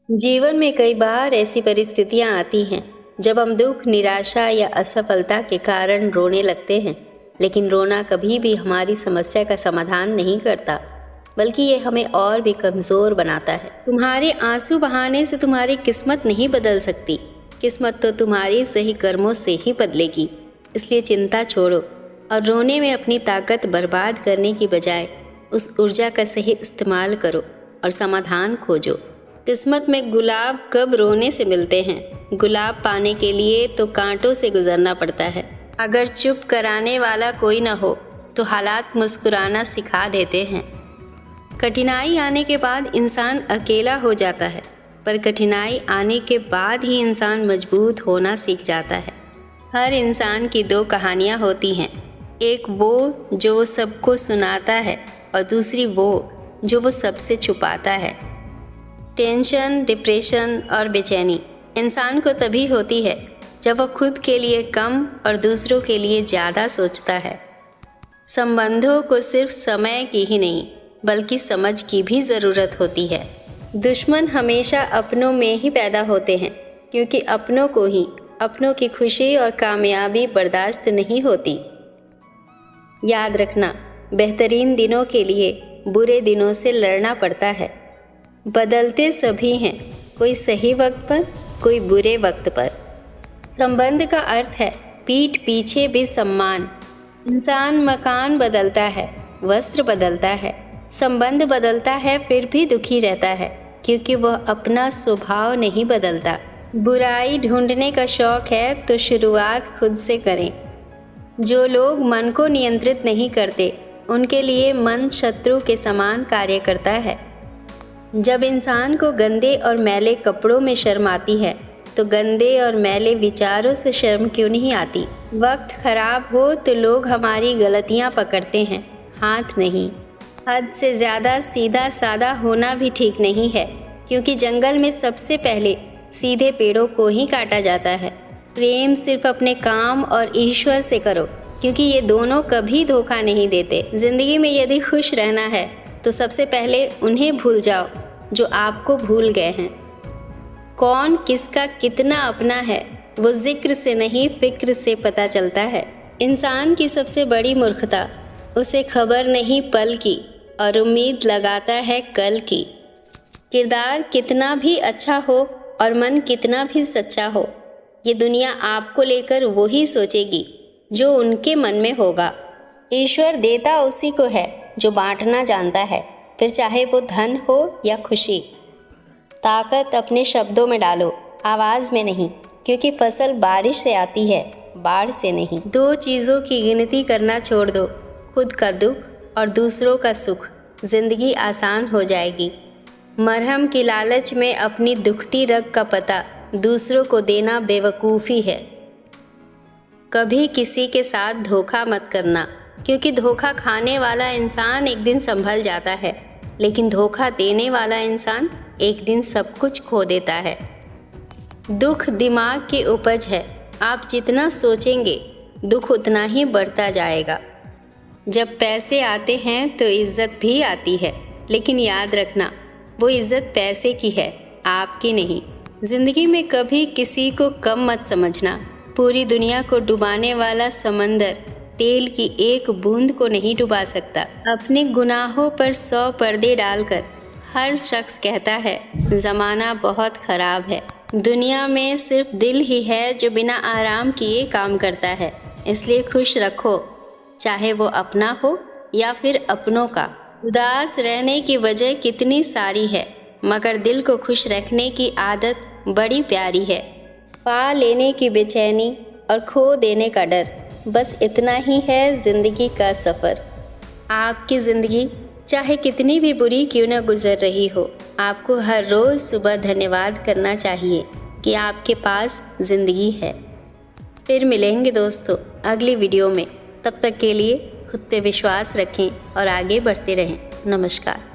जीवन में कई बार ऐसी परिस्थितियां आती हैं जब हम दुख, निराशा या असफलता के कारण रोने लगते हैं। लेकिन रोना कभी भी हमारी समस्या का समाधान नहीं करता, बल्कि ये हमें और भी कमज़ोर बनाता है। तुम्हारे आंसू बहाने से तुम्हारी किस्मत नहीं बदल सकती। किस्मत तो तुम्हारी सही कर्मों से ही बदलेगी। इसलिए चिंता छोड़ो और रोने में अपनी ताकत बर्बाद करने की बजाय उस ऊर्जा का सही इस्तेमाल करो और समाधान खोजो। किस्मत में गुलाब कब रोने से मिलते हैं। गुलाब पाने के लिए तो कांटों से गुजरना पड़ता है। अगर चुप कराने वाला कोई न हो तो हालात मुस्कुराना सिखा देते हैं। कठिनाई आने के बाद इंसान अकेला हो जाता है, पर कठिनाई आने के बाद ही इंसान मजबूत होना सीख जाता है। हर इंसान की दो कहानियाँ होती हैं, एक वो जो सबको सुनाता है और दूसरी वो जो वो सबसे छुपाता है। टेंशन, डिप्रेशन और बेचैनी इंसान को तभी होती है जब वह खुद के लिए कम और दूसरों के लिए ज़्यादा सोचता है। संबंधों को सिर्फ समय की ही नहीं बल्कि समझ की भी ज़रूरत होती है। दुश्मन हमेशा अपनों में ही पैदा होते हैं, क्योंकि अपनों को ही अपनों की खुशी और कामयाबी बर्दाश्त नहीं होती। याद रखना, बेहतरीन दिनों के लिए बुरे दिनों से लड़ना पड़ता है। बदलते सभी हैं, कोई सही वक्त पर, कोई बुरे वक्त पर। संबंध का अर्थ है पीठ पीछे भी सम्मान। इंसान मकान बदलता है, वस्त्र बदलता है, संबंध बदलता है, फिर भी दुखी रहता है क्योंकि वह अपना स्वभाव नहीं बदलता। बुराई ढूंढने का शौक है तो शुरुआत खुद से करें। जो लोग मन को नियंत्रित नहीं करते उनके लिए मन शत्रु के समान कार्य करता है। जब इंसान को गंदे और मैले कपड़ों में शर्म आती है तो गंदे और मैले विचारों से शर्म क्यों नहीं आती। वक्त खराब हो तो लोग हमारी गलतियां पकड़ते हैं, हाथ नहीं। हद से ज़्यादा सीधा साधा होना भी ठीक नहीं है, क्योंकि जंगल में सबसे पहले सीधे पेड़ों को ही काटा जाता है। प्रेम सिर्फ अपने काम और ईश्वर से करो, क्योंकि ये दोनों कभी धोखा नहीं देते। ज़िंदगी में यदि खुश रहना है तो सबसे पहले उन्हें भूल जाओ जो आपको भूल गए हैं। कौन किसका कितना अपना है वो जिक्र से नहीं फिक्र से पता चलता है। इंसान की सबसे बड़ी मूर्खता उसे खबर नहीं पल की और उम्मीद लगाता है कल की। किरदार कितना भी अच्छा हो और मन कितना भी सच्चा हो, ये दुनिया आपको लेकर वही सोचेगी जो उनके मन में होगा। ईश्वर देता उसी को है जो बांटना जानता है, फिर चाहे वो धन हो या खुशी। ताकत अपने शब्दों में डालो, आवाज़ में नहीं, क्योंकि फसल बारिश से आती है, बाढ़ से नहीं। दो चीज़ों की गिनती करना छोड़ दो, खुद का दुख और दूसरों का सुख। ज़िंदगी आसान हो जाएगी। मरहम की लालच में अपनी दुखती रग का पता दूसरों को देना बेवकूफ़ी है। कभी किसी के साथ धोखा मत करना, क्योंकि धोखा खाने वाला इंसान एक दिन संभल जाता है, लेकिन धोखा देने वाला इंसान एक दिन सब कुछ खो देता है। दुख दिमाग की उपज है, आप जितना सोचेंगे दुख उतना ही बढ़ता जाएगा। जब पैसे आते हैं तो इज़्ज़त भी आती है, लेकिन याद रखना वो इज़्ज़त पैसे की है, आपकी नहीं। ज़िंदगी में कभी किसी को कम मत समझना। पूरी दुनिया को डुबाने वाला समंदर तेल की एक बूंद को नहीं डुबा सकता। अपने गुनाहों पर 100 पर्दे डालकर हर शख्स कहता है ज़माना बहुत ख़राब है। दुनिया में सिर्फ दिल ही है जो बिना आराम किए काम करता है। इसलिए खुश रखो, चाहे वो अपना हो या फिर अपनों का। उदास रहने की वजह कितनी सारी है, मगर दिल को खुश रखने की आदत बड़ी प्यारी है। पा लेने की बेचैनी और खो देने का डर, बस इतना ही है ज़िंदगी का सफ़र। आपकी ज़िंदगी चाहे कितनी भी बुरी क्यों न गुज़र रही हो, आपको हर रोज़ सुबह धन्यवाद करना चाहिए कि आपके पास ज़िंदगी है। फिर मिलेंगे दोस्तों अगली वीडियो में। तब तक के लिए खुद पे विश्वास रखें और आगे बढ़ते रहें। नमस्कार।